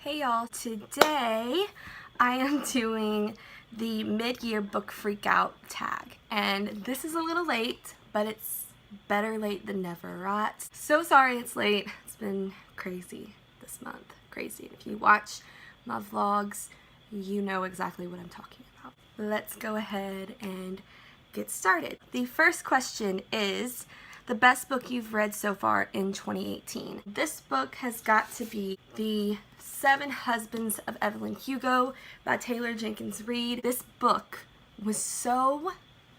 Hey y'all, today I am doing the mid-year book freakout tag, and this is a little late, but it's better late than never, right? So sorry it's late. It's been crazy this month, crazy. If you watch my vlogs, you know exactly what I'm talking about. Let's go ahead and get started. The first question is the best book you've read so far in 2018. This book has got to be The 7 Husbands of Evelyn Hugo by Taylor Jenkins Reid. This book was so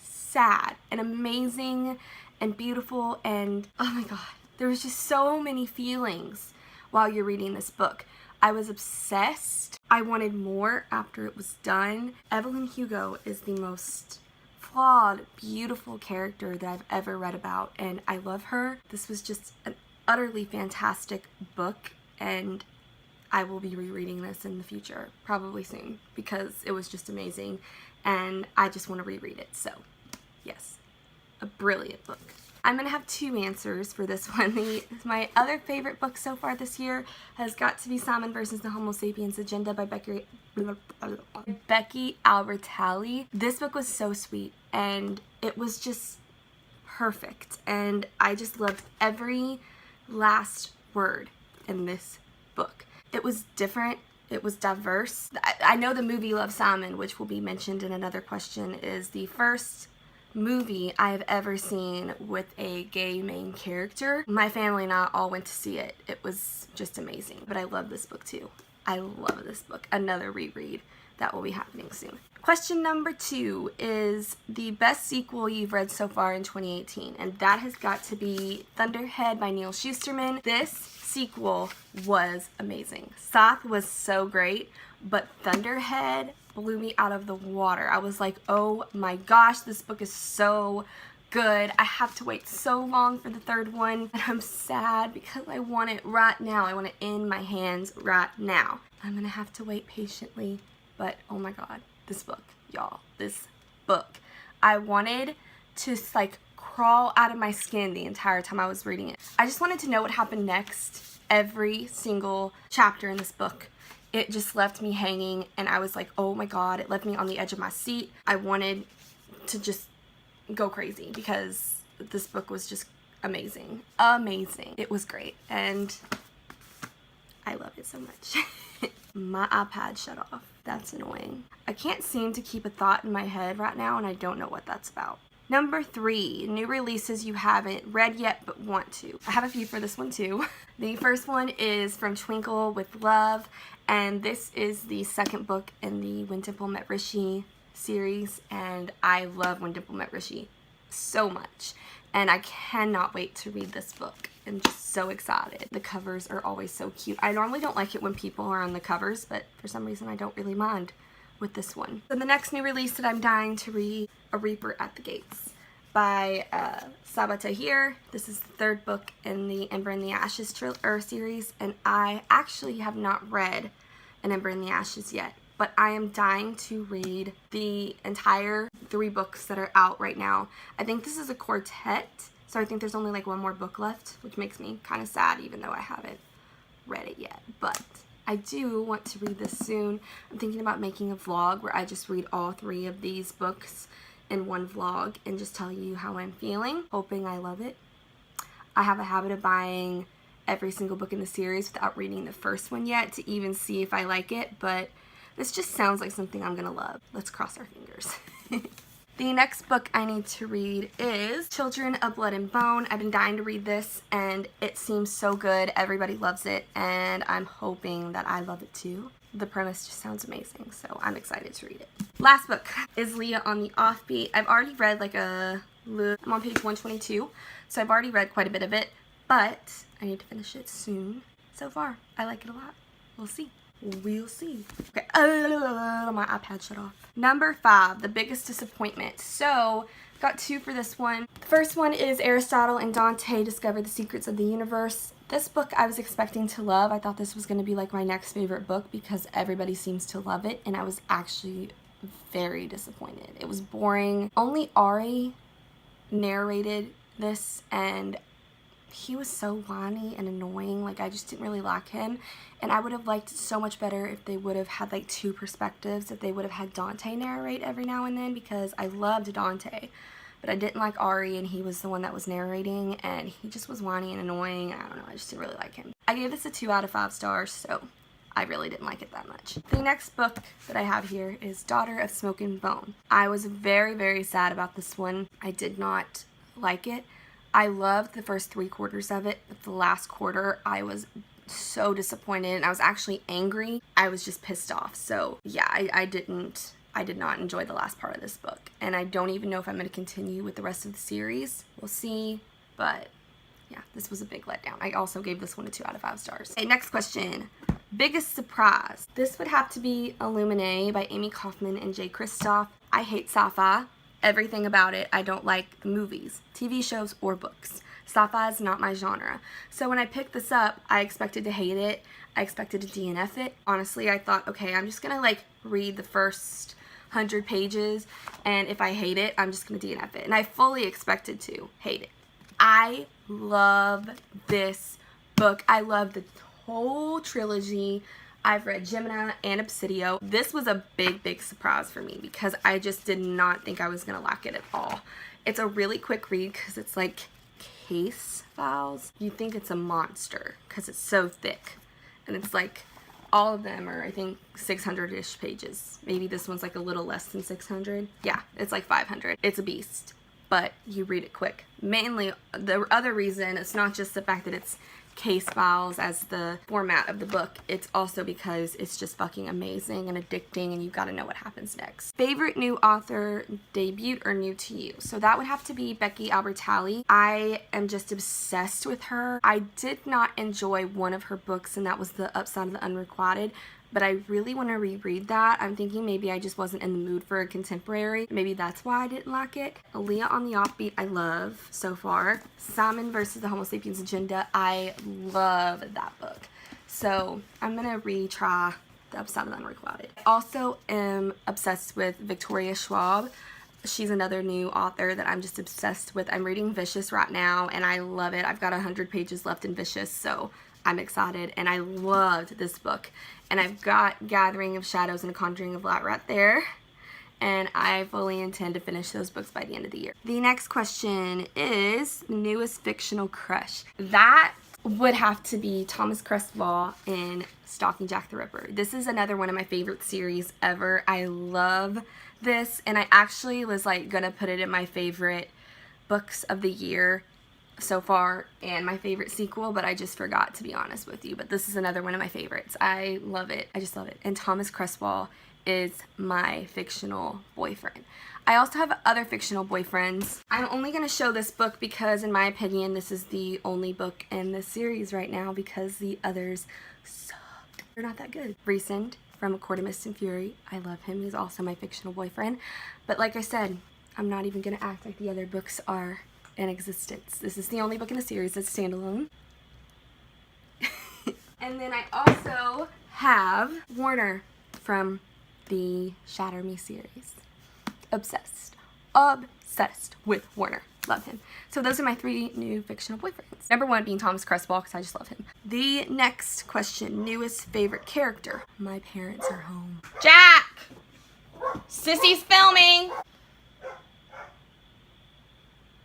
sad and amazing and beautiful, and oh my god, there was just so many feelings while you're reading this book. I was obsessed. I wanted more after it was done. Evelyn Hugo is the most flawed, beautiful character that I've ever read about, and I love her. This was just an utterly fantastic book, and I will be rereading this in the future, probably soon, because it was just amazing, and I just want to reread it. So, yes, a brilliant book. I'm going to have 2 answers for this one. My other favorite book so far this year has got to be Simon vs. the Homo Sapiens Agenda by Becky Albertalli. This book was so sweet, and it was just perfect, and I just loved every last word in this book. It was different. It was diverse. I know the movie Love, Simon, which will be mentioned in another question, is the first movie I have ever seen with a gay main character. My family and I all went to see it. It was just amazing. But I love this book too. I love this book. Another reread that will be happening soon. Question number 2 is the best sequel you've read so far in 2018, and that has got to be Thunderhead by Neal Shusterman. This sequel was amazing. Soth was so great, but Thunderhead blew me out of the water. I was like, oh my gosh, this book is so good. I have to wait so long for the 3rd one, and I'm sad because I want it right now. I want it in my hands right now. I'm gonna have to wait patiently, but oh my god, this book, y'all, this book. I wanted to like crawl out of my skin the entire time I was reading it. I just wanted to know what happened next. Every single chapter in this book, it just left me hanging, and I was like, oh my god, it left me on the edge of my seat. I wanted to just go crazy because this book was just amazing. Amazing. It was great, and I love it so much. My iPad shut off. That's annoying. I can't seem to keep a thought in my head right now, and I don't know what that's about. Number 3, new releases you haven't read yet but want to. I have a few for this one too. The first one is From Twinkle with Love, and this is the 2nd book in the When Dimple Met Rishi series, and I love When Dimple Met Rishi so much, and I cannot wait to read this book. I'm just so excited. The covers are always so cute. I normally don't like it when people are on the covers, but for some reason I don't really mind with this one. So the next new release that I'm dying to read, A Reaper at the Gates by Saba Tahir. This is the 3rd book in the Ember in the Ashes series, and I actually have not read An Ember in the Ashes yet, but I am dying to read the entire 3 books that are out right now. I think this is a quartet, so I think there's only like 1 more book left, which makes me kind of sad even though I haven't read it yet, but I do want to read this soon. I'm thinking about making a vlog where I just read all 3 of these books in one vlog and just tell you how I'm feeling, hoping I love it. I have a habit of buying every single book in the series without reading the first one yet to even see if I like it, but this just sounds like something I'm gonna love. Let's cross our fingers. The next book I need to read is Children of Blood and Bone. I've been dying to read this, and it seems so good. Everybody loves it, and I'm hoping that I love it too. The premise just sounds amazing, so I'm excited to read it. Last book is Leah on the Offbeat. I've already read I'm on page 122, so I've already read quite a bit of it, but I need to finish it soon. So far, I like it a lot. We'll see. We'll see. Okay, my iPad shut off. Number 5, The Biggest Disappointment. So, got 2 for this one. The first one is Aristotle and Dante Discover the Secrets of the Universe. This book I was expecting to love. I thought this was going to be like my next favorite book because everybody seems to love it, and I was actually very disappointed. It was boring. Only Ari narrated this, and he was so whiny and annoying. Like, I just didn't really like him. And I would have liked it so much better if they would have had like two perspectives, if they would have had Dante narrate every now and then, because I loved Dante. But I didn't like Ari, and he was the one that was narrating, and he just was whiny and annoying. I don't know, I just didn't really like him. I gave this a 2 out of 5 stars, so I really didn't like it that much. The next book that I have here is Daughter of Smoke and Bone. I was very, very sad about this one. I did not like it. I loved the first 3/4 of it, but the last quarter I was so disappointed, and I was actually angry. I was just pissed off. So yeah, I did not enjoy the last part of this book, and I don't even know if I'm going to continue with the rest of the series. We'll see, but yeah, this was a big letdown. I also gave this one a 2 out of 5 stars. Okay, next question. Biggest surprise. This would have to be Illuminae by Amy Kaufman and Jay Kristoff. I hate sci-fi. Everything about it. I don't like the movies, TV shows, or books. Sci-fi is not my genre. So when I picked this up, I expected to hate it. I expected to DNF it. Honestly, I thought, okay, I'm just gonna like read the first 100 pages, and if I hate it, I'm just gonna DNF it. And I fully expected to hate it. I love this book. I love the whole trilogy. I've read Gemini and Obsidio. This was a big, big surprise for me because I just did not think I was gonna like it at all. It's a really quick read because it's like case files. You think it's a monster because it's so thick, and it's like all of them are, I think, 600-ish pages. Maybe this one's like a little less than 600. Yeah, it's like 500. It's a beast, but you read it quick. Mainly, the other reason, it's not just the fact that it's case files as the format of the book, it's also because it's just fucking amazing and addicting, and you've got to know what happens next. Favorite new author, debut, or new to you? So that would have to be Becky Albertalli. I am just obsessed with her. I did not enjoy one of her books, and that was The Upside of the Unrequited, but I really want to reread that. I'm thinking maybe I just wasn't in the mood for a contemporary. Maybe that's why I didn't like it. Aaliyah on the Offbeat, I love so far. Simon versus the Homo Sapiens Agenda, I love that book. So I'm going to retry The Upside of the Unrequited. I also am obsessed with Victoria Schwab. She's another new author that I'm just obsessed with. I'm reading Vicious right now, and I love it. I've got 100 pages left in Vicious, so I'm excited, and I loved this book. And I've got Gathering of Shadows and A Conjuring of Light right there, and I fully intend to finish those books by the end of the year. The next question is newest fictional crush. That would have to be Thomas Cresswell in Stalking Jack the Ripper. This is another one of my favorite series ever. I love this, and I actually was like gonna put it in my favorite books of the year so far and my favorite sequel, but I just forgot, to be honest with you. But this is another one of my favorites. I love it. I just love it. And Thomas Cresswell is my fictional boyfriend. I also have other fictional boyfriends. I'm only going to show this book because, in my opinion, this is the only book in this series right now because the others suck. They're not that good. Recent from A Court of Mist and Fury. I love him. He's also my fictional boyfriend. But like I said, I'm not even going to act like the other books are in existence. This is the only book in the series that's standalone. And then I also have Warner from the Shatter Me series. Obsessed. Obsessed with Warner. Love him. So those are my 3 new fictional boyfriends. Number 1 being Thomas Cresswell because I just love him. The next question, newest favorite character. My parents are home. Jack! Sissy's filming!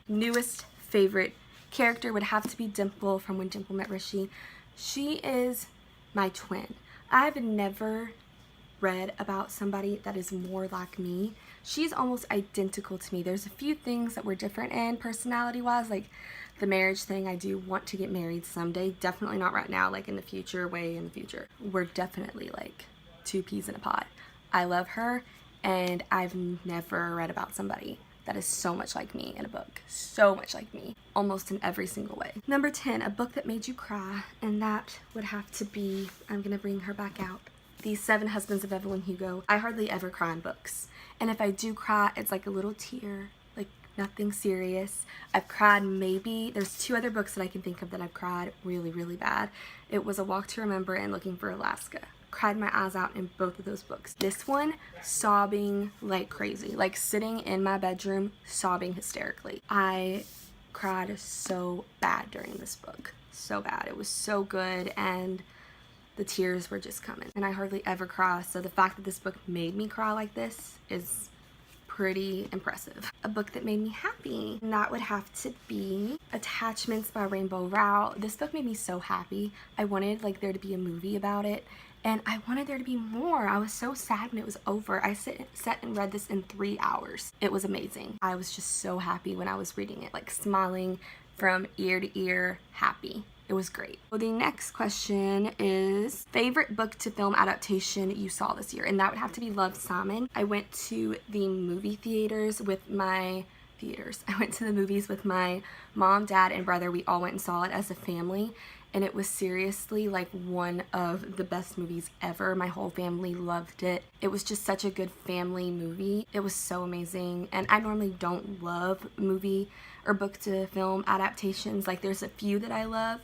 Newest favorite character would have to be Dimple from When Dimple Met Rishi. She is my twin. I've never read about somebody that is more like me. She's almost identical to me. There's a few things that we're different in personality-wise, like the marriage thing. I do want to get married someday. Definitely not right now, like in the future, way in the future. We're definitely like 2 peas in a pod. I love her, and I've never read about somebody that is so much like me in a book. So much like me. Almost in every single way. Number 10, a book that made you cry. And that would have to be, I'm gonna bring her back out, The 7 Husbands of Evelyn Hugo. I hardly ever cry in books. And if I do cry, it's like a little tear. Like nothing serious. I've cried maybe, there's 2 other books that I can think of that I've cried really, really bad. It was A Walk to Remember and Looking for Alaska. Cried my eyes out in both of those books. This one, sobbing like crazy. Like sitting in my bedroom, sobbing hysterically. I cried so bad during this book. So bad. It was so good, and the tears were just coming. And I hardly ever cry, so the fact that this book made me cry like this is pretty impressive. A book that made me happy, and that would have to be Attachments by Rainbow Rowell. This book made me so happy. I wanted like there to be a movie about it, and I wanted there to be more. I was so sad when it was over. I sat and read this in 3 hours. It was amazing. I was just so happy when I was reading it, like smiling from ear to ear, happy. It was great. So the next question is favorite book to film adaptation you saw this year, and that would have to be Love, Simon. I went to the movie theaters with my I went to the movies with my mom, dad, and brother. We all went and saw it as a family, and it was seriously like one of the best movies ever. My whole family loved it. It was just such a good family movie. It was so amazing, and I normally don't love movie or book to film adaptations. Like there's a few that I love,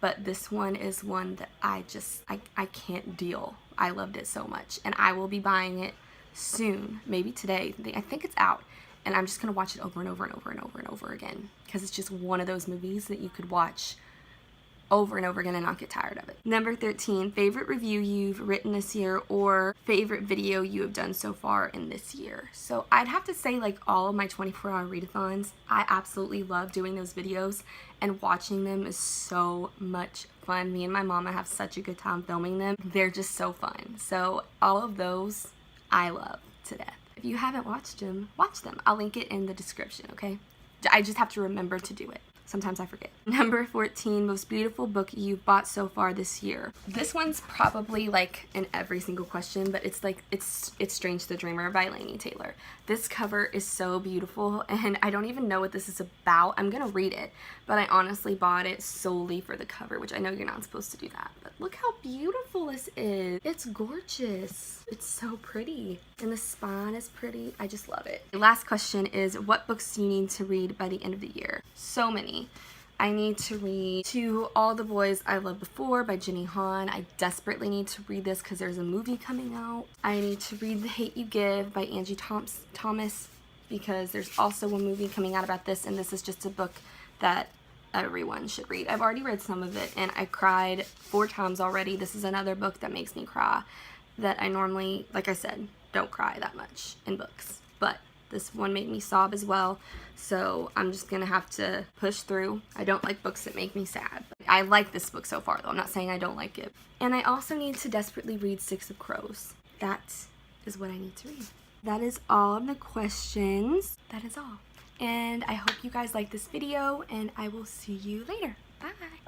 but this one is one that I can't deal. I loved it so much, and I will be buying it soon, maybe today. I think it's out, and I'm just gonna watch it over and over and over and over and over again, because it's just one of those movies that you could watch over and over again and not get tired of it. Number 13, favorite review you've written this year or favorite video you have done so far in this year. So I'd have to say like all of my 24-hour readathons. I absolutely love doing those videos, and watching them is so much fun. Me and my mama have such a good time filming them. They're just so fun. So all of those I love to death. If you haven't watched them, watch them. I'll link it in the description, okay? I just have to remember to do it. Sometimes I forget. Number 14, most beautiful book you've bought so far this year. This one's probably like in every single question, but it's like, it's Strange the Dreamer by Laini Taylor. This cover is so beautiful, and I don't even know what this is about. I'm gonna read it, but I honestly bought it solely for the cover, which I know you're not supposed to do that, but look how beautiful this is. It's gorgeous. It's so pretty, and the spine is pretty. I just love it. The last question is, what books do you need to read by the end of the year? So many. I need to read To All the Boys I Loved Before by Jenny Han. I desperately need to read this because there's a movie coming out. I need to read The Hate You Give by Angie Thomas, because there's also a movie coming out about this, and this is just a book that everyone should read. I've already read some of it, and I cried 4 times already. This is another book that makes me cry, that I normally, like I said, don't cry that much in books, but this one made me sob as well, so I'm just gonna have to push through. I don't like books that make me sad. I like this book so far, though. I'm not saying I don't like it. And I also need to desperately read Six of Crows. That is what I need to read. That is all of the questions. That is all. And I hope you guys like this video, and I will see you later. Bye!